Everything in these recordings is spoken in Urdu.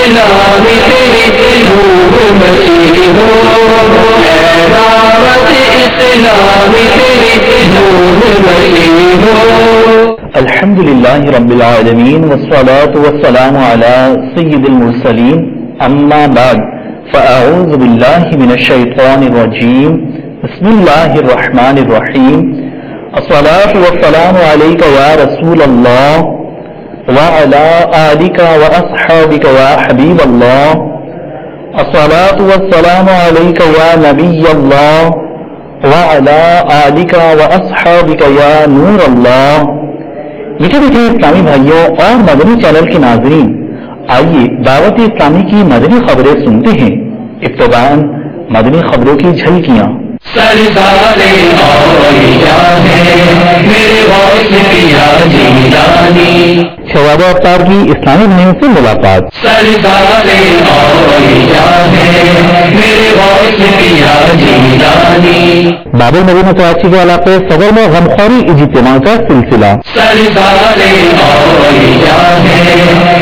اسلامی تیری نور مچی ہو، دعوت اسلامی تیری نور مچی ہو۔ الحمدللہ رب العالمین والصلاة والسلام علی سید المرسلین، اما بعد فاعوذ باللہ من الشیطان الرجیم، بسم اللہ الرحمن الرحیم، الصلاة والسلام علیک یا رسول اللہ وعلی آلک واصحابک یا حبیب اللہ، الصلاة والسلام علیک یا نبی اللہ وعلی آلک واصحابک یا نور اللہ۔ میٹھے میٹھے اسلامی بھائیوں اور مدنی چینل کے ناظرین، آئیے دعوت اسلامی کی مدنی خبریں سنتے ہیں۔ ابتداءً مدنی خبروں کی جھلکیاں۔ سردار اولیاء ہے میرے غوث پیا جیلانی، شواب افطار کی اسلامی بھائیوں سے ملاقات۔ سردار اولیاء ہے میرے غوث پیا جیلانی، باب المدینہ کراچی کے علاقے صدر میں غمخواری اجتماع کا سلسلہ۔ سردار اولیاء ہے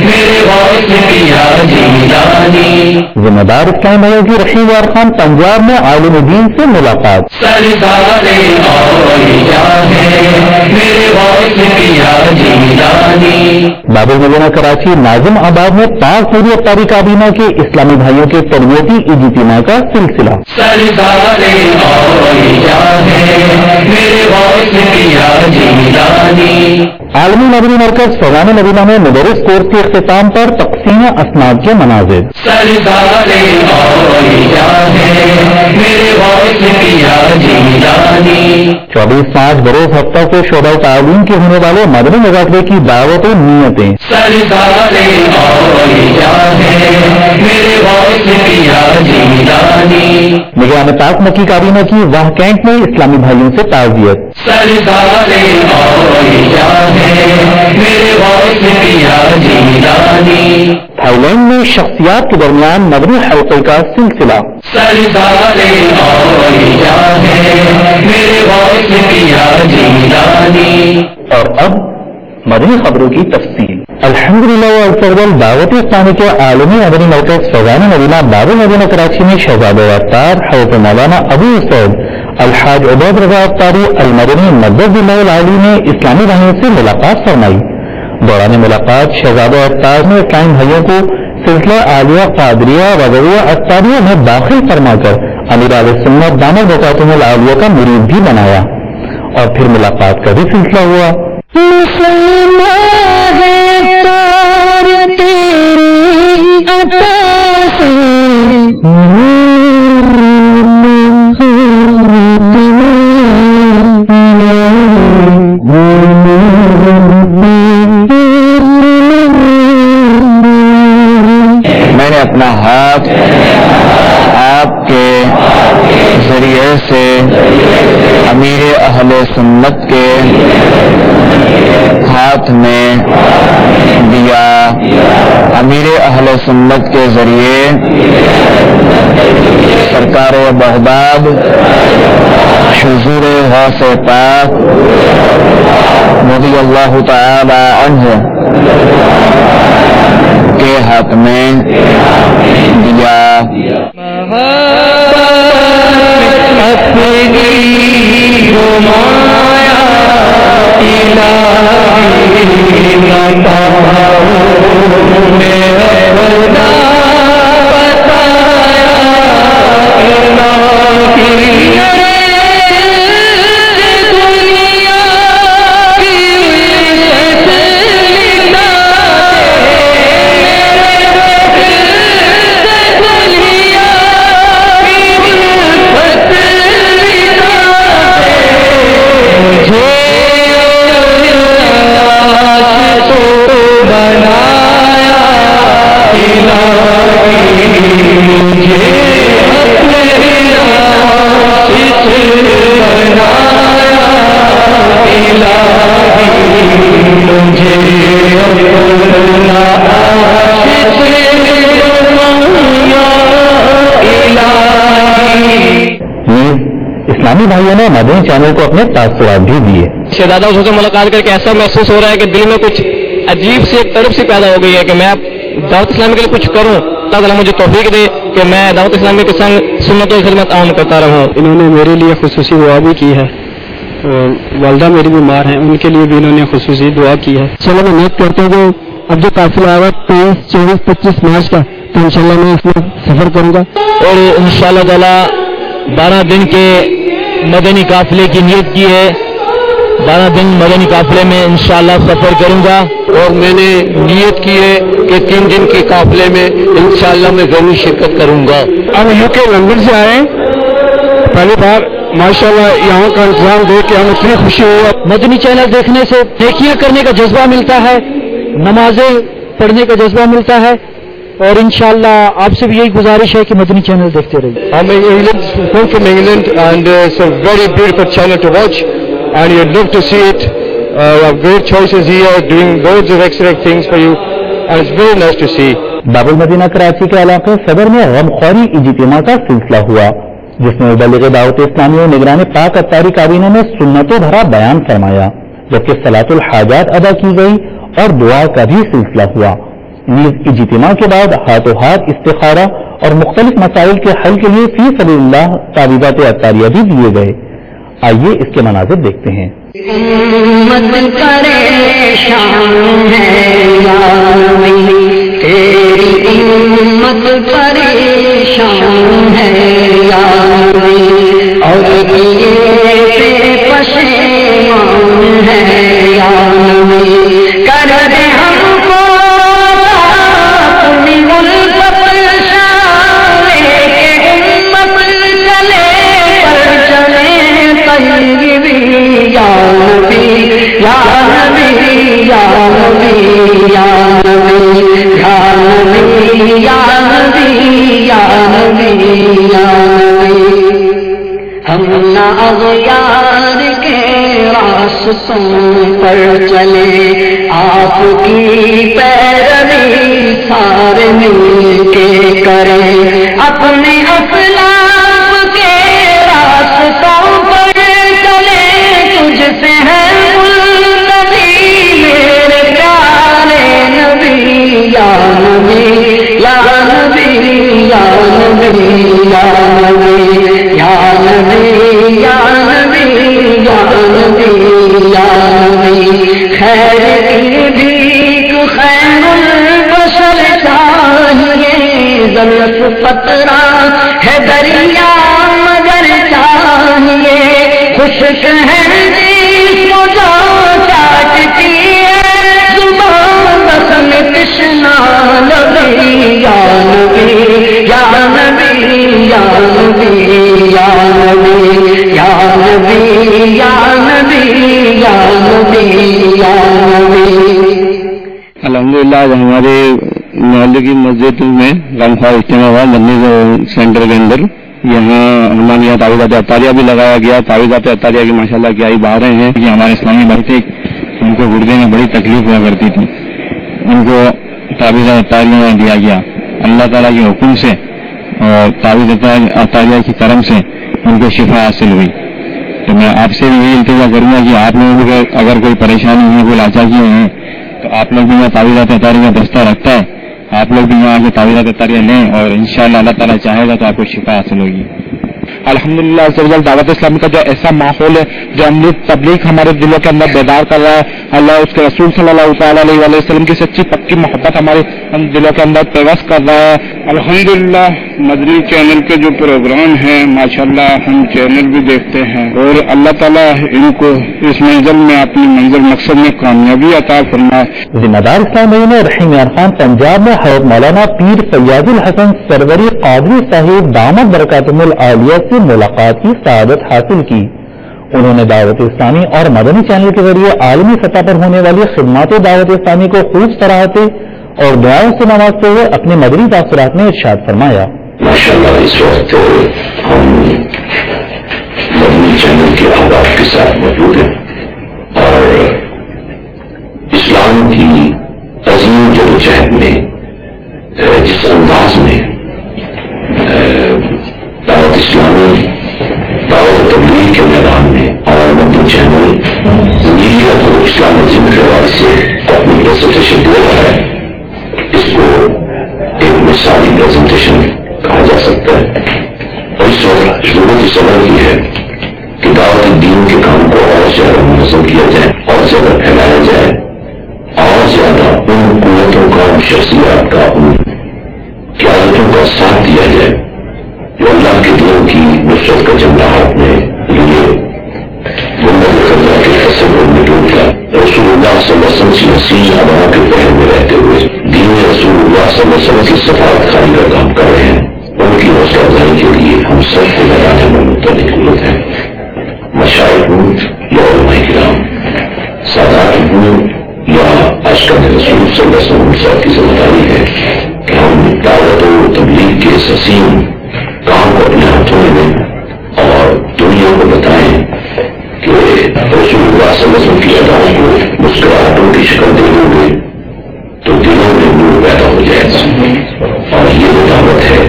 میرے غوث پیا جیلانی، ذمہ دار اسلامی بھائیوں کی رشید یار خان پنجاب میں عالم دین سے ملاقات۔ سردار اولیاء ہے میرے غوث پیا جیلانی، باب المدینہ کراچی ناظم آباد میں پاک پوری افطاری کابینہ کے اسلامی بھائیوں کے تربیتی اجتماع کا سلسلہ۔ سردار اولیاء ہے میرے غوث پیا جیلانی، عالمی مدنی مرکز فیضان مدینہ میں مدرس کورس کے اختتام پر تقسیم اسناد کے مناظر۔ سردار اولیاء ہے میرے غوث پیا جیلانی، 24/5 بروز ہفتہ کو شعبہ تعلیم کے ہونے والے مدنی مذاکرے کی دعوت و نیتیں۔ سردار اولیاء ہے میرے غوث پیا جیلانی، نگران پاک مکی کابینہ کی واہ کینٹ میں اسلامی بھائیوں سے تعزیت۔ سردار اولیاء ہے میرے غوث پیا جیلانی، تھائی لینڈ میں شخصیات کے درمیان مدنی حلقے کا سلسلہ۔ سردار اولیاء ہے میرے غوث پیا جیلانی، اور اب مدنی خبروں کی تفصیل۔ الحمدللہ والفضل دعوت اسلامی کے عالمی مدنی مرکز فیضان مدینہ باب المدینہ کراچی میں شہزاد افطار حضرت مولانا ابو سعید الحاج عبید رضا افطاری المدنی مجد اللہ العالی نے اسلامی بھائیوں سے ملاقات فرمائی۔ دوران ملاقات شہزاد افطار نے اسلامی بھائیوں کو سلسلہ عالیہ قادریہ رضویہ افطاریہ میں داخل فرما کر امیر علیہ سنت دامت برکاتہم العالیہ کا مرید بھی بنایا، اور پھر ملاقات کا بھی سلسلہ ہوا۔ میں نے اپنا ہاتھ آپ کے ذریعے سے امیر اہل سنت کے ہاتھ میں دیا، امیر اہل سنت کے ذریعے سرکار بغداد حضور غوث پاک رضی اللہ تعالی عنہ کے ہاتھ میں دیا۔ اسلامی بھائیوں نے مدنی چینل کو اپنے تاثرات بھی دیے۔ شہزادہ حضور سے ملاقات کر کے ایسا محسوس ہو رہا ہے کہ دل میں کچھ عجیب سی ایک طرف سی پیدا ہو گئی ہے کہ میں دعوت اسلامی کے لیے کچھ کروں. اللہ تعالیٰ مجھے توفیق دے کہ میں دعوت اسلامی کے سنگ سنت و خدمت عام کرتا رہوں. انہوں نے میرے لیے خصوصی دعا بھی کی ہے. والدہ میری بیمار ہیں, ان کے لیے بھی انہوں نے خصوصی دعا کی ہے. چلو میں نیت کرتا ہوں اب جو قافلہ آئے گا 23, 24, 25 مارچ کا, تو انشاءاللہ میں اس میں سفر کروں گا. اور انشاءاللہ تعالیٰ 12 دن کے مدنی قافلے کی نیت کی ہے. 12 دن مدنی قافلے میں انشاءاللہ سفر کروں گا. اور میں نے نیت کی ہے کہ 3 دن کے قافلے میں انشاءاللہ میں ضرور شرکت کروں گا. ہم UK لندن سے آئے پہلی بار, ماشاءاللہ یہاں کا انتظام دیکھ کے ہمیں اتنی خوشی ہوئی. مدنی چینل دیکھنے سے نیکیاں کرنے کا جذبہ ملتا ہے, نمازیں پڑھنے کا جذبہ ملتا ہے, اور انشاءاللہ آپ سے بھی یہی گزارش ہے کہ مدنی چینل دیکھتے رہیے. I'm from England and it's a very beautiful channel to watch and you'd love to see it. You have great choices here, doing loads of excellent things for you and it's very nice to see. باب المدینہ کراچی کے علاقے صدر میں غمخوری اجتماع کا سلسلہ ہوا, جس میں مبلغ دعوت اسلامی و نگران پاک اتاری کابینہ نے سنتوں بھرا بیان فرمایا, جبکہ صلاۃ الحاجات ادا کی گئی اور دعا کا بھی سلسلہ ہوا. نیز اجتماع کے بعد ہاتھوں ہاتھ استخارہ اور مختلف مسائل کے حل کے لیے فی سبیل اللہ تعویذات اتاریہ بھی دیے گئے. آئیے اس کے مناظر دیکھتے ہیں. امت پریشان ہے یا نبی, تیری امت پریشان ہے یا نبی, اور کیے پہ پشیمان ہے یا نبی, کر دے ہم کو اپنی الفت شانے کے امت چلے پر چلے طیبی یا نبی یا نبی یا نبی یا نبی یا نبی یا نبی یا نبی یا نبی. ہم نہ اغیار کے راستوں پر چلے, آپ کی پیروی سارے مل کے کریں, اپنے اسلاف کے راستوں پر چلے, تجھ سے ہے ملتقی میرے پیارے نبی یا نبی یا نبی یا نبی یا نبی یا نبی یا نبی یا نبی یا نبی. خیر کی بھیک خیر البشر چاہیے, زلف پترا ہے دریا مگر چاہیے, خشک ہے جسم جو چاٹتی ہے زبان بسم تشنا نبی یا نبی یا نبی یا نبی یا نبی یا نبی یا نبی یا نبی یا نبی. الحمدللہ ہمارے محلے کی مسجد میں غمخوار اجتماع ہوا مدنی سینٹر کے اندر. یہاں ہمارے یہاں تعویذات اتاریہ بھی لگایا گیا. تعویذات اتاریہ کی ماشاءاللہ کیا ہی بہاریں ہیں کہ ہمارے اسلامی بھائی تھے, ان کو گردے میں بڑی تکلیف ہوا کرتی تھی, ان کو تعویذات اتاریہ دیا گیا اللہ تعالیٰ کے حکم سے, اور تعویذات اتاریہ کی کرم سے ان کو شفا حاصل ہوئی. تو میں آپ سے بھی یہی التجا کروں گا کہ آپ لوگوں کو اگر کوئی پریشانی ہے, کوئی لاچاریاں ہیں, تو آپ لوگ بھی یہاں تعویذات اتاریہ کا دستہ رکھتا ہے, آپ لوگ بھی یہاں آ کے تعویذات اتاریہ لیں اور انشاءاللہ اللہ تعالیٰ چاہے گا تو آپ کو شفا حاصل ہوگی. الحمدللہ دعوت اسلامی کا جو ایسا ماحول ہے, جو ہم لوگ تبلیغ ہمارے دلوں کے اندر بیدار کر رہا ہے, اللہ اس کے رسول صلی اللہ تعالیٰ علیہ وسلم کی سچی پکی محبت ہمارے دلوں کے اندر پیوست کر رہا ہے. الحمدللہ مدنی چینل کے جو پروگرام ہیں ماشاءاللہ ہم چینل بھی دیکھتے ہیں, اور اللہ تعالیٰ ان کو اس منزل میں اپنی منزل مقصد میں کامیابی عطا فرمائے. ذمہ دار اسلامی نے رحیم یار خان پنجاب میں حضرت مولانا پیر فیاض الحسن سروری قادری صاحب دامت برکاتہم العالیہ سے ملاقات کی سعادت حاصل کی. انہوں نے دعوت اسلامی اور مدنی چینل کے ذریعے عالمی سطح پر ہونے والی خدمات دعوت اسلامی کو خوب سراہتے اور دعاؤں سے نوازتے ہوئے اپنے مدنی تاثرات میں ارشاد فرمایا. ماشاءاللہ اس وقت ہم مدنی چینل کے احباب کے ساتھ موجود ہیں اور اسلام کی عظیم جدوجہد میں جس انداز میں دعوت اسلامی دعوت تبلیغ کے میدان میں اور مدنی چینل نیت اور اسلام عظیم کے حوالے سے اپنی بسط شدت ہے, اس کو اس وقت ضرورت اس سبب کی ہے کہ دعوت دین کے کام کو اور زیادہ منظم کیا جائے اور زیادہ پھیلایا جائے اور زیادہ ان قوتوں کا ان شخصیات کا ان قیادتوں کا ساتھ دیا جائے جو اللہ کے دین کی نصرت کا جھنڈا ہاتھ میں لیے گنبد خزرہ کے تصور میں ڈوب کر رسول اللہ صلی اللہ علیہ وسلم کی حسین اداؤں کے پہن میں رہتے ہوئے دین رسول اللہ صلی اللہ علیہ وسلم کی صفات خانی کا کام کر رہے ہیں. ان کی حوصلہ افزائی کے لیے ہم سب کو لگانے میں متعلق ضرورت ہے. مشائخ ہوں یا علماء کرام، سادات ہوں یا اشکال رسول صلی اللہ علیہ وسلم صاحب کی ذمہ داری ہے کہ ہم دعوت و تبلیغ کے حسین کام کو اپنے ہاتھوں میں لیں اور دنیا کو بتائیں کہ رسول اللہ صلی اللہ علیہ وسلم کی اداؤں کو مسکراہٹوں کی شکل دے دیں گے تو دلوں میں نور پیدا ہو جائے گا. اور یہ وہ دعوت ہے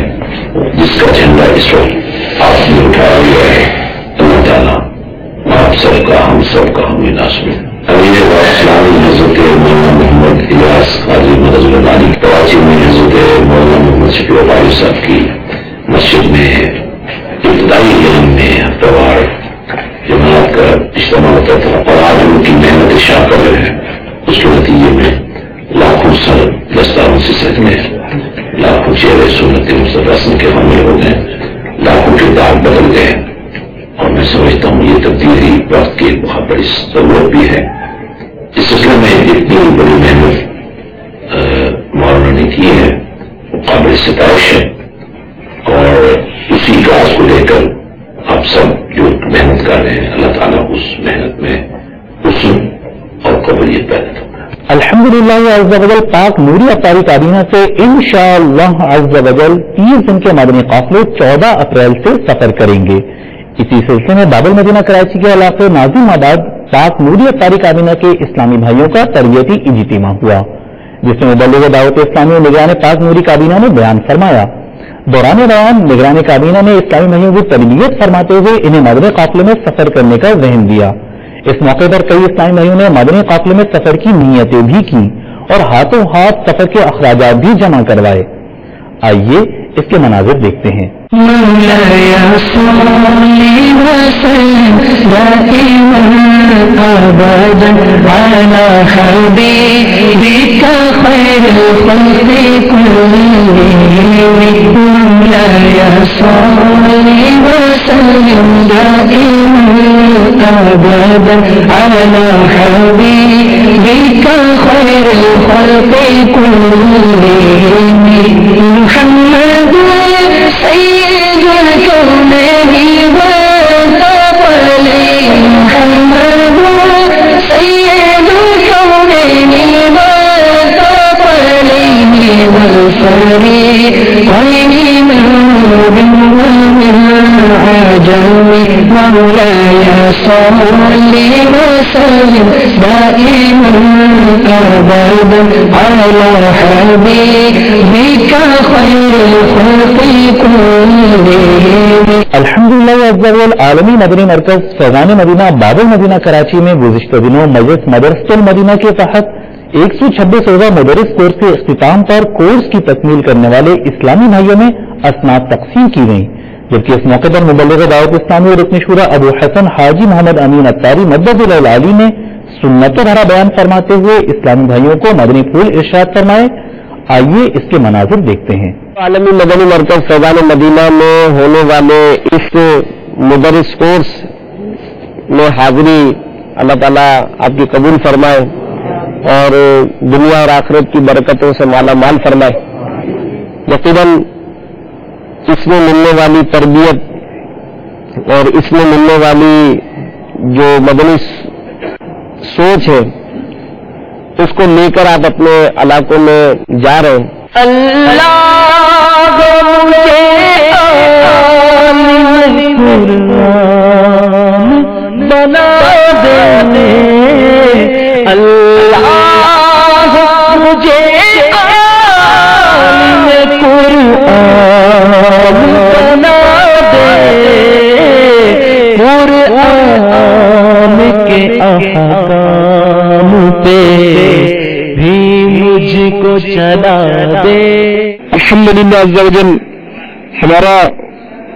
جس کا جھنڈا اس وقت آپ نے اٹھایا گیا ہے. اللہ تعالیٰ آپ سب کا ہم سب کا ہم ناصر. امیر اسلامی حضرت مولانا محمد الیاس قاضی مدد العلی کراچی میں حضرت مولانا محمد شفیع العلی صاحب کی مسجد میں ابتدائی علم میں ہفتہ وار جماعت کا اجتماع ہوتا تھا اور آج ان کی محنت شاہ کر رہے ہیں. اس کے نتیجے میں لاکھوں سر دستاروں سے سج میں لاکھوں چہرے سنت مصطفیٰ کے حامل ہو گئے، لاکھوں کے داغ بدل گئے. اور میں سمجھتا ہوں یہ تبدیلی وقت کی بہت بڑی ضرورت بھی ہے. اس سلسلے میں اتنی بڑی محنت مولانا نے کی ہے وہ قابل ستائش ہے. اور اسی راز کو لے کر آپ سب جو محنت کر رہے ہیں اللہ تعالیٰ اس محنت میں حسن اور قبولیت پیدا کرے. الحمدللہ عز و جل پاک نوری افطاری کابینہ سے انشاءاللہ عز و جل 30 دن کے مدنی قافلے 14 اپریل سے سفر کریں گے. اسی سلسلے میں باب المدینہ کراچی کے علاقے ناظم آباد پاک نوری افطاری کابینہ کے اسلامی بھائیوں کا تربیتی اجتماع ہوا، جس میں مبلغ دعوت اسلامی و نگران پاک نوری کابینہ نے بیان فرمایا. دوران بیان نگران کابینہ نے اسلامی بھائیوں کی تربیت فرماتے ہوئے انہیں مدنی قافلے میں سفر کرنے کا ذہن دیا. اس موقع پر کئی اسلامی بھائیوں نے مدنی قافلے میں سفر کی نیتیں بھی کی اور ہاتھوں ہاتھ سفر کے اخراجات بھی جمع کروائے. آئیے اس کے مناظر دیکھتے ہیں. الحمدللہ عالمی مدنی مرکز فیضان مدینہ باب المدینہ کراچی میں گزشتہ دنوں مدرسۃ المدینہ کے تحت 126 روزہ مدرس کورس کے اختتام پر کورس کی تکمیل کرنے والے اسلامی بھائیوں میں اسناد تقسیم کی گئی، جبکہ اس موقع پر مبلغ دعوت اسلامی اور رکن شورا ابو حسن حاجی محمد امین اتاری مدد العلی نے سنت بھرا بیان فرماتے ہوئے اسلامی بھائیوں کو مدنی پھول ارشاد فرمائے. آئیے اس کے مناظر دیکھتے ہیں. عالمی مدنی مرکز فیضان مدینہ میں ہونے والے اس مدرس کورس میں حاضری اللہ تعالیٰ آپ کی قبول فرمائے اور دنیا اور آخرت کی برکتوں سے مالا مال فرمائے. یقیناً اس میں ملنے والی تربیت اور اس میں ملنے والی جو مدنی سوچ ہے اس کو لے کر آپ اپنے علاقوں میں جا رہے ہیں. الحمدللہ عز و جل ہمارا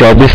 24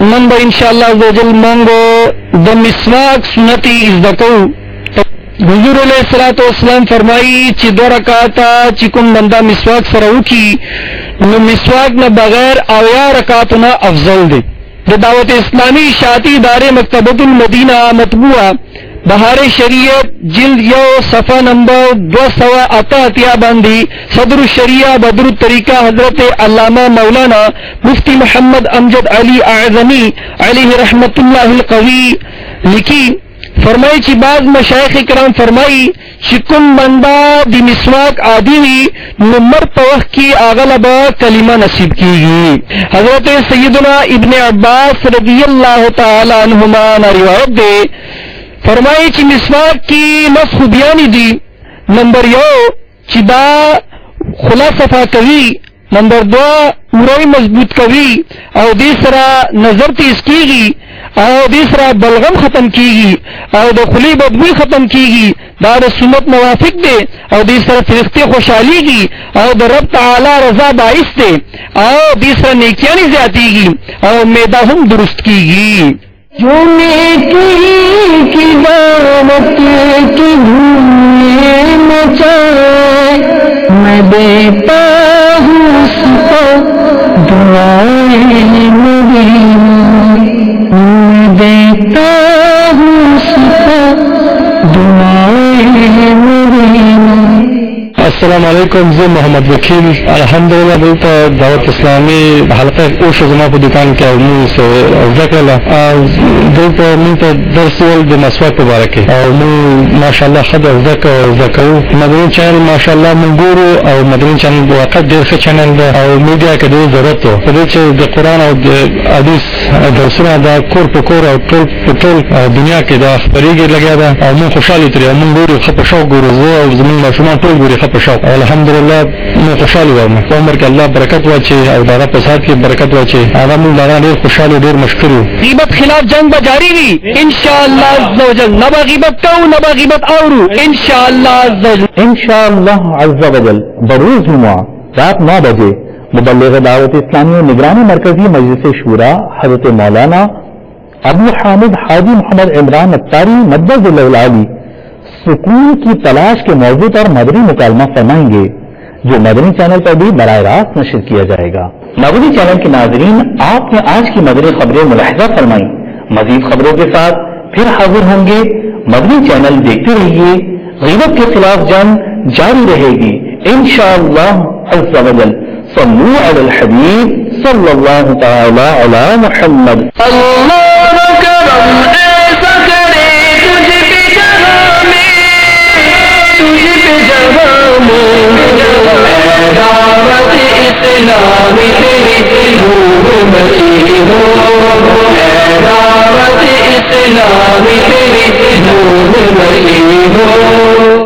من با انشاءاللہ زوجل مانگو دا مسواک سنتی ازدکو حضور علیہ الصلوۃ والسلام فرمائی چی دو رکعاتا چی کم بندہ مسواک سرو کی نو مسواک نہ بغیر اویا رکعاتنا افضل دے۔ دا دعوت اسلامی اشاعتی ادارے مکتبۃ المدینہ مطبوعہ بہار شریعت جلد یو صفحہ نمبر 288 باندھی صدر الشریعہ بدر الطریقہ حضرت علامہ مولانا مفتی محمد امجد علی اعظمی علیہ رحمت اللہ القوی لکھی فرمائی چی بعض مشایخ کرام فرمائی چکن بندہ دی مسواک آدھی ہوئی نمبر پوخ کی آغلبہ کلمہ نصیب کی گی. حضرت سیدنا ابن عباس رضی اللہ تعالی عنہما روایت دے فرمائی چی مسواک کی نس خوبیانی دی. نمبر یو چی دا خلا صفا کوي، نمبر 2 اورائی مضبوط کوي، او دیسرا نظر تیز کیگی، او دیسرا بلغم ختم کیگی، او دا خلی بدبوی ختم کیگی، دا سنت موافق دے، او دیسرا فرشتے خوشحالی گی، او دا رب تعالی رضا باعث دے، او دیسرا نیکیانی زیادی گی، او میدہ ہم درست کیگی. جو نیکی کی دعوت کی دھوم مچائے میں دیتا ہوں اس کو دعائیں مدینہ، میں دیتا ہوں اس کو دعائیں مدینہ. السلام علیکم، زه محمد وکیل الحمدلله دلته دعوت اسلامي حلقه اوښه زما په دکان کې او موږ زده کړله دلته موږ ته درس ول د مسواک په باره کې او موږ ماشاءالله ښه زده کوو. مدني چینل ماشاءالله موږ ګورو او مدني چینل واقعا ډېر ښه چینل دی او میډیا کې ډېر ضرورت و په دې چې د قرآن او د حدیث درسونه دا کور په کور او ټول په ټول دنیا کې دا خپرېږي لګیا ده او موږ خوشحالې ترې موږ ګورو ښه په شوق ګورو، زه او زموږ ماشومان ټول ګوري ښه په شوق. الحمدلله موږ خوشحاله وو، په عمر کې الله برکت واچي او دغه په سات کې برکت واچي. هغه موږ ډېر خوشحاله ډېر مشکور یو. غیبت خلاف جنگ به جاری وي انشاءالله عز وجل. نه به غیبت کوو، نه به غیبت اورو انشاءالله عز وجل. انشاءاللہ عز وجل بروز جمعہ رات 9 بجے مبلغ دعوت اسلامی و نگران مرکزی مجلس شورا حضرت مولانا ابو حامد حاجی محمد عمران اتاری مدد العالی سکون کی تلاش کے موضوع پر مدنی مکالمہ فرمائیں گے، جو مدنی چینل پر بھی براہ راست نشر کیا جائے گا. مدنی چینل کے ناظرین، آپ نے آج کی مدنی خبریں ملاحظہ فرمائیں. مزید خبروں کے ساتھ پھر حاضر ہوں گے. مدنی چینل دیکھتے رہیے، غیبت کے خلاف جنگ جاری رہے گی انشاءاللہ عز وجل. صلو علی الحبیب صلی اللہ تعالی علی محمد. اللہ کرم ایسا کرے تجھ پہ جہاں میں، تجھ پہ جہاں میں دعوت اسلامی تیری نور مچی ہو، دعوت اسلامی تیری نور مچی ہو.